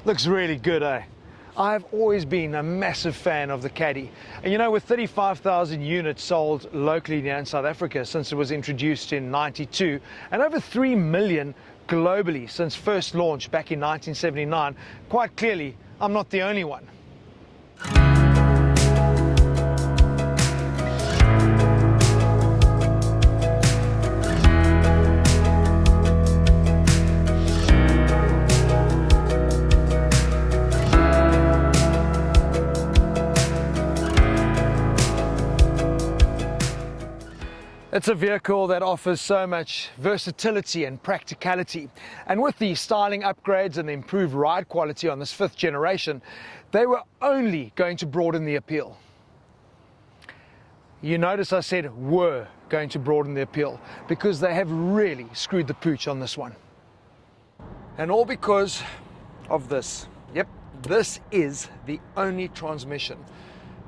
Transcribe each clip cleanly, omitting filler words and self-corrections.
Looks really good, eh? I've always been a massive fan of the Caddy. And you know, with 35,000 units sold locally here in South Africa since it was introduced in '92, and over 3 million globally since first launch back in 1979, quite clearly, I'm not the only one. It's a vehicle that offers so much versatility and practicality. And with the styling upgrades and the improved ride quality on this 5th generation, they were only going to broaden the appeal. You notice I said were going to broaden the appeal, because they have really screwed the pooch on this one. And all because of this. Yep, this is the only transmission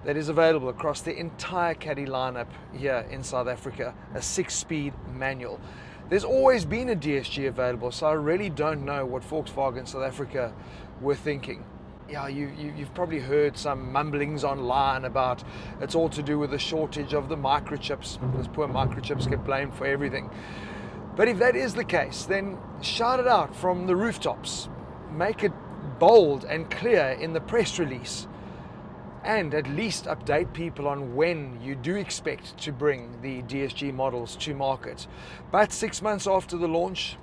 that is available across the entire Caddy lineup here in South Africa, a 6-speed manual. There's always been a DSG available, so I really don't know what Volkswagen South Africa were thinking. Yeah, you've probably heard some mumblings online about it's all to do with the shortage of the microchips. Those poor microchips get blamed for everything. But if that is the case, then shout it out from the rooftops. Make it bold and clear in the press release. And at least update people on when you do expect to bring the DSG models to market. But 6 months after the launch,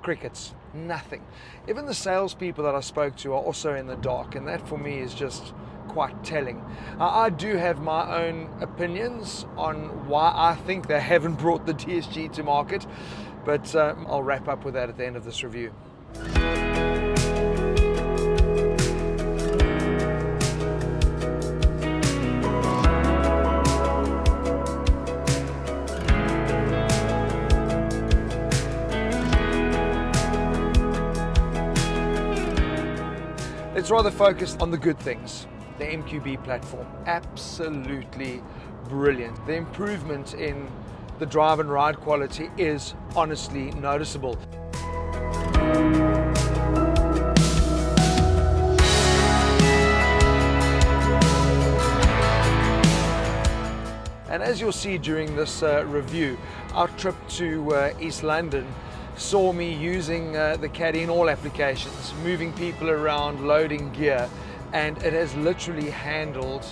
crickets, nothing. Even the salespeople that I spoke to are also in the dark, and that for me is just quite telling. I do have my own opinions on why I think they haven't brought the DSG to market, but I'll wrap up with that at the end of this review. It's rather focused on the good things. The MQB platform, absolutely brilliant. The improvement in the drive and ride quality is honestly noticeable. And as you'll see during this review, our trip to East London saw me using the Caddy in all applications, moving people around, loading gear, and it has literally handled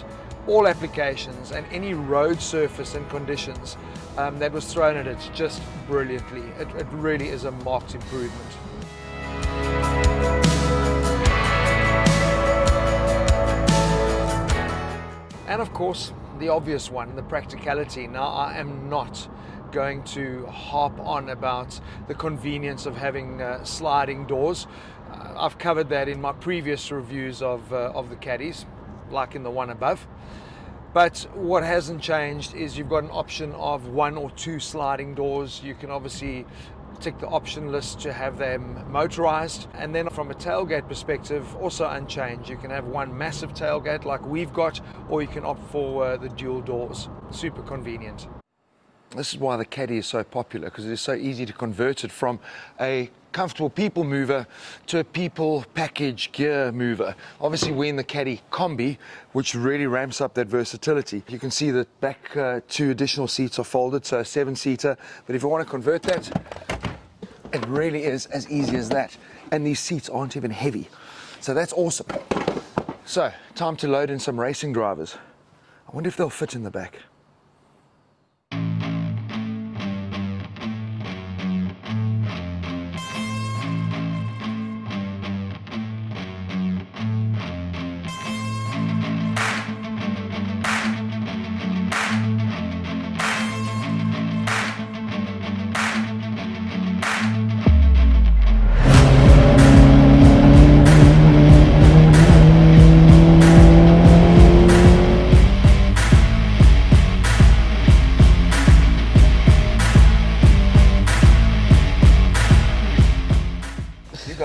all applications and any road surface and conditions that was thrown at it just brilliantly. It really is a marked improvement. And of course, the obvious one, the practicality. Now, I am not going to harp on about the convenience of having sliding doors. I've covered that in my previous reviews of the Caddies, like in the one above. But what hasn't changed is you've got an option of 1 or 2 sliding doors. You can obviously tick the option list to have them motorized. And then from a tailgate perspective, also unchanged. You can have one massive tailgate like we've got, or you can opt for the dual doors. Super convenient. This is why the Caddy is so popular, because it is so easy to convert it from a comfortable people mover to a people package gear mover. Obviously we're in the Caddy Combi, which really ramps up that versatility. You can see that back 2 additional seats are folded, so a 7-seater. But if you want to convert that, it really is as easy as that. And these seats aren't even heavy. So that's awesome. So, time to load in some racing drivers. I wonder if they'll fit in the back.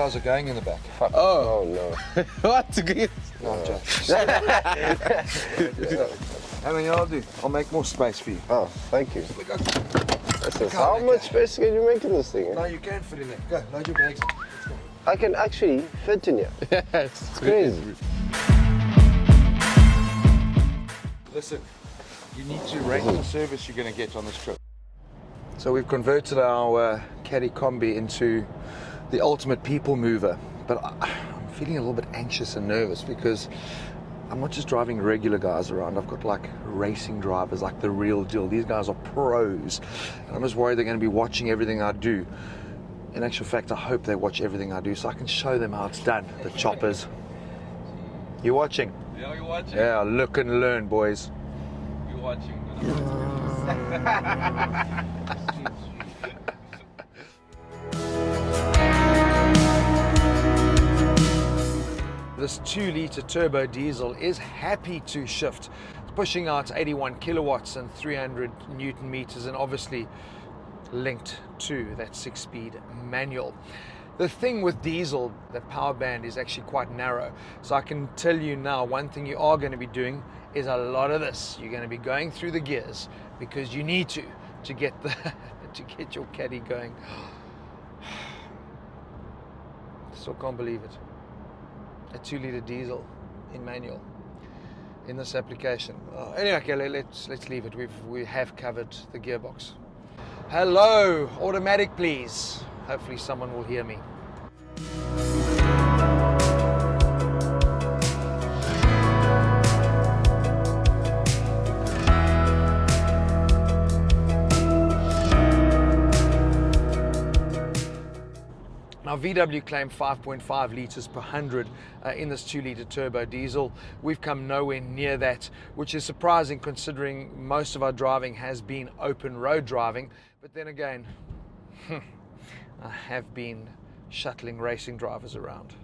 Are going in the back. Oh no. What? No, I'm joking. I mean, I'll do. I'll make more space for you. Oh, thank you. How much space can you make in this thing? No, you can fit in there. Go, load your bags. Let's go. I can actually fit in here. Yes, It's crazy. Listen, you need to rate the service you're going to get on this trip. So we've converted our Caddy Combi into the ultimate people mover, but I'm feeling a little bit anxious and nervous because I'm not just driving regular guys around. I've got like racing drivers, like the real deal. These guys are pros, and I'm just worried they're going to be watching everything I do. In actual fact, I hope they watch everything I do so I can show them how it's done. The choppers. You watching? Yeah, you're watching. Yeah, look and learn, boys. You're watching. This 2-litre turbo diesel is happy to shift. It's pushing out 81 kilowatts and 300 Newton meters, and obviously linked to that 6-speed manual. The thing with diesel, the power band is actually quite narrow. So I can tell you now, one thing you are going to be doing is a lot of this. You're going to be going through the gears because you need to get to get your Caddy going. Still can't believe it. A 2-litre diesel in manual in this application. Anyway, okay, let's leave it. We have covered the gearbox. Hello, automatic please. Hopefully someone will hear me. Now VW claim 5.5 litres per 100 in this 2-litre turbo diesel. We've come nowhere near that, which is surprising considering most of our driving has been open road driving. But then again, I have been shuttling racing drivers around.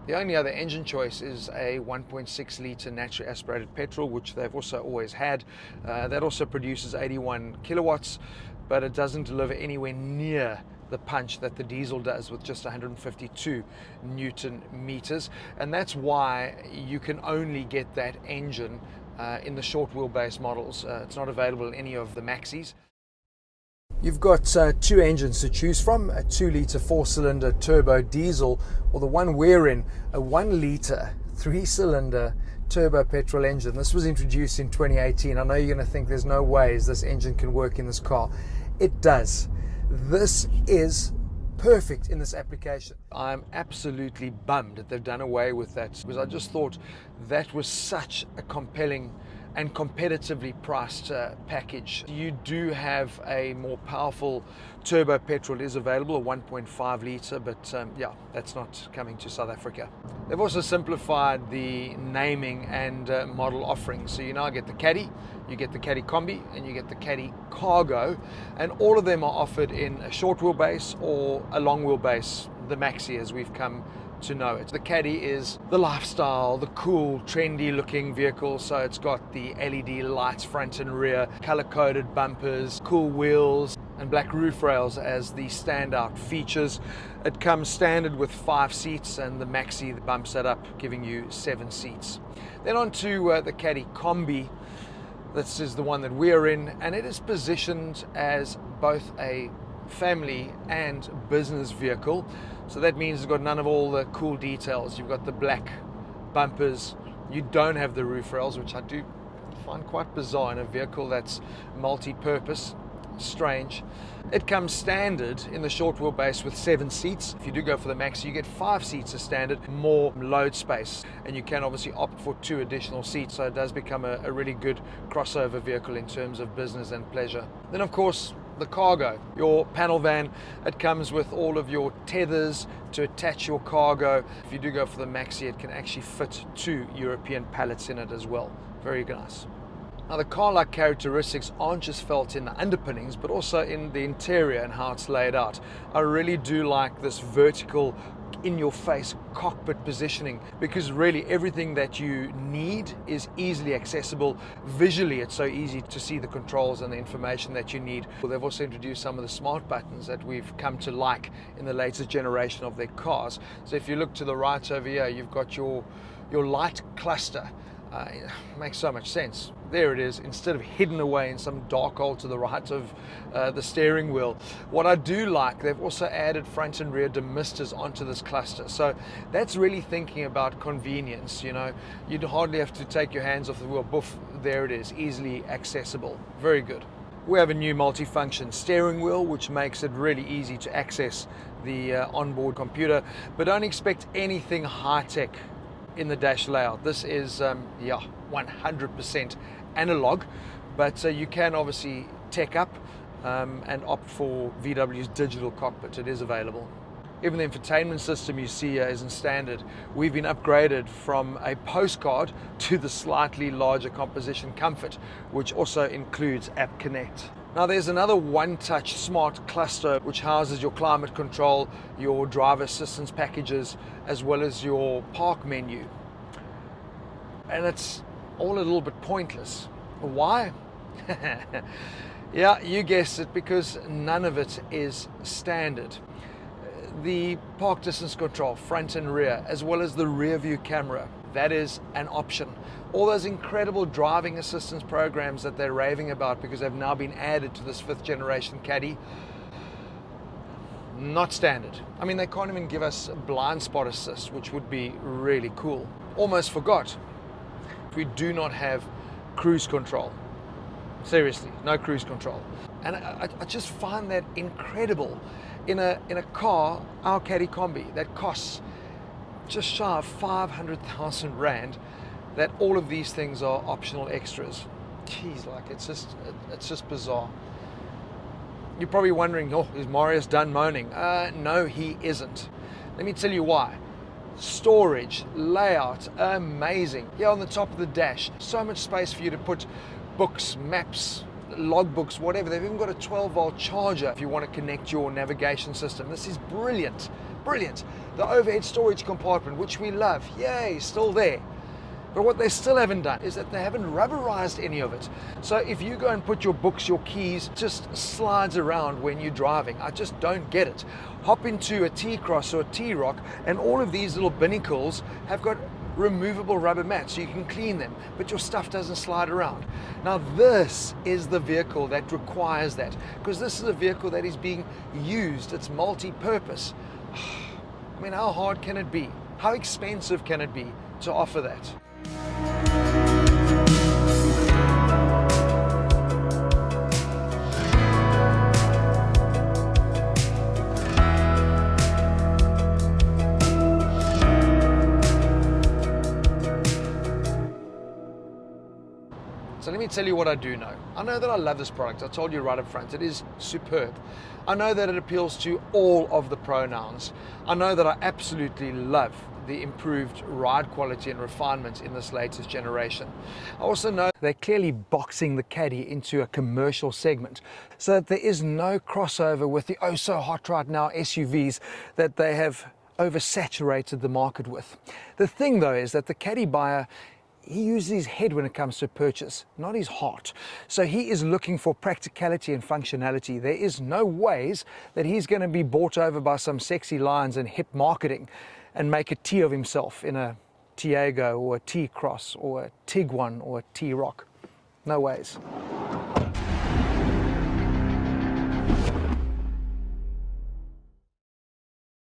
The only other engine choice is a 1.6 litre naturally aspirated petrol, which they've also always had. That also produces 81 kilowatts, but it doesn't deliver anywhere near the punch that the diesel does with just 152 Newton meters. And that's why you can only get that engine in the short wheelbase models. It's not available in any of the maxis. You've got two engines to choose from, a 2-litre 4-cylinder turbo diesel, or the one we're in, a 1-litre 3-cylinder turbo petrol engine. This was introduced in 2018. I know you're going to think there's no ways this engine can work in this car. It does. This is perfect in this application. I'm absolutely bummed that they've done away with that, because I just thought that was such a compelling and competitively priced package. You do have a more powerful turbo petrol is available, a 1.5 litre, but yeah, that's not coming to South Africa. They've also simplified the naming and model offerings. So you now get the Caddy, you get the Caddy Combi, and you get the Caddy Cargo, and all of them are offered in a short wheelbase or a long wheelbase, the Maxi as we've come to know it. The Caddy is the lifestyle, the cool, trendy looking vehicle. So it's got the LED lights front and rear, color-coded bumpers, cool wheels, and black roof rails as the standout features. It comes standard with 5 seats, and the Maxi bumps that up, giving you 7 seats. Then on to the Caddy Combi. This is the one that we're in, and it is positioned as both a family and business vehicle. So that means it's got none of all the cool details. You've got the black bumpers. You don't have the roof rails, which I do find quite bizarre in a vehicle that's multi-purpose. Strange. It comes standard in the short wheelbase with 7 seats. If you do go for the Maxi, you get 5 seats as standard, more load space, and you can obviously opt for 2 additional seats, so it does become a really good crossover vehicle in terms of business and pleasure. Then of course the Cargo, your panel van. It comes with all of your tethers to attach your cargo. If you do go for the Maxi, it can actually fit 2 European pallets in it as well. Very nice. Now the car-like characteristics aren't just felt in the underpinnings, but also in the interior and how it's laid out. I really do like this vertical, in-your-face cockpit positioning, because really everything that you need is easily accessible. Visually, it's so easy to see the controls and the information that you need. They've also introduced some of the smart buttons that we've come to like in the latest generation of their cars. So if you look to the right over here, you've got your light cluster. It makes so much sense. there it is, instead of hidden away in some dark hole to the right of the steering wheel. What I do like, they've also added front and rear demisters onto this cluster. So that's really thinking about convenience, you know. You'd hardly have to take your hands off the wheel. Boof, there it is, easily accessible. Very good. We have a new multifunction steering wheel, which makes it really easy to access the onboard computer, but don't expect anything high-tech in the dash layout. This is, 100% analog, but you can obviously tech up and opt for VW's digital cockpit. It is available. Even the infotainment system you see here isn't standard. We've been upgraded from a postcard to the slightly larger composition comfort, which also includes App Connect. Now there's another one-touch smart cluster which houses your climate control, your driver assistance packages, as well as your park menu. And it's all a little bit pointless. Why? Yeah, you guessed it, because none of it is standard. The park distance control, front and rear, as well as the rear view camera, that is an option. All those incredible driving assistance programs that they're raving about because they've now been added to this 5th generation Caddy, not standard. I mean, they can't even give us blind spot assist, which would be really cool. Almost forgot, we do not have cruise control. Seriously, no cruise control. And I just find that incredible. In a car, our Caddy Combi, that costs just shy of 500,000 Rand, that all of these things are optional extras. Jeez, like it's just bizarre. You're probably wondering, oh, is Marius done moaning? No, he isn't. Let me tell you why. Storage, layout, amazing. Here on the top of the dash, so much space for you to put books, maps, logbooks, whatever. They've even got a 12-volt charger if you want to connect your navigation system. This is brilliant, brilliant. The overhead storage compartment, which we love, yay, still there. But what they still haven't done is that they haven't rubberized any of it. So if you go and put your books, your keys, just slides around when you're driving. I just don't get it. Hop into a T-Cross or a T-Rock, and all of these little binnacles have got removable rubber mats so you can clean them, but your stuff doesn't slide around. Now this is the vehicle that requires that, because this is a vehicle that is being used. It's multi-purpose. I mean, how hard can it be? How expensive can it be to offer that? So let me tell you what I do know. I know that I love this product. I told you right up front, it is superb. I know that it appeals to all of the pronouns. I know that I absolutely love the improved ride quality and refinement in this latest generation. I also know they're clearly boxing the Caddy into a commercial segment so that there is no crossover with the oh so hot right now SUVs that they have oversaturated the market with. The thing though is that the Caddy buyer, he uses his head when it comes to purchase, not his heart. So he is looking for practicality and functionality. There is no ways that he's going to be bought over by some sexy lines and hip marketing and make a T of himself in a Tiago or a T-Cross or a Tiguan or a T-Rock. No ways.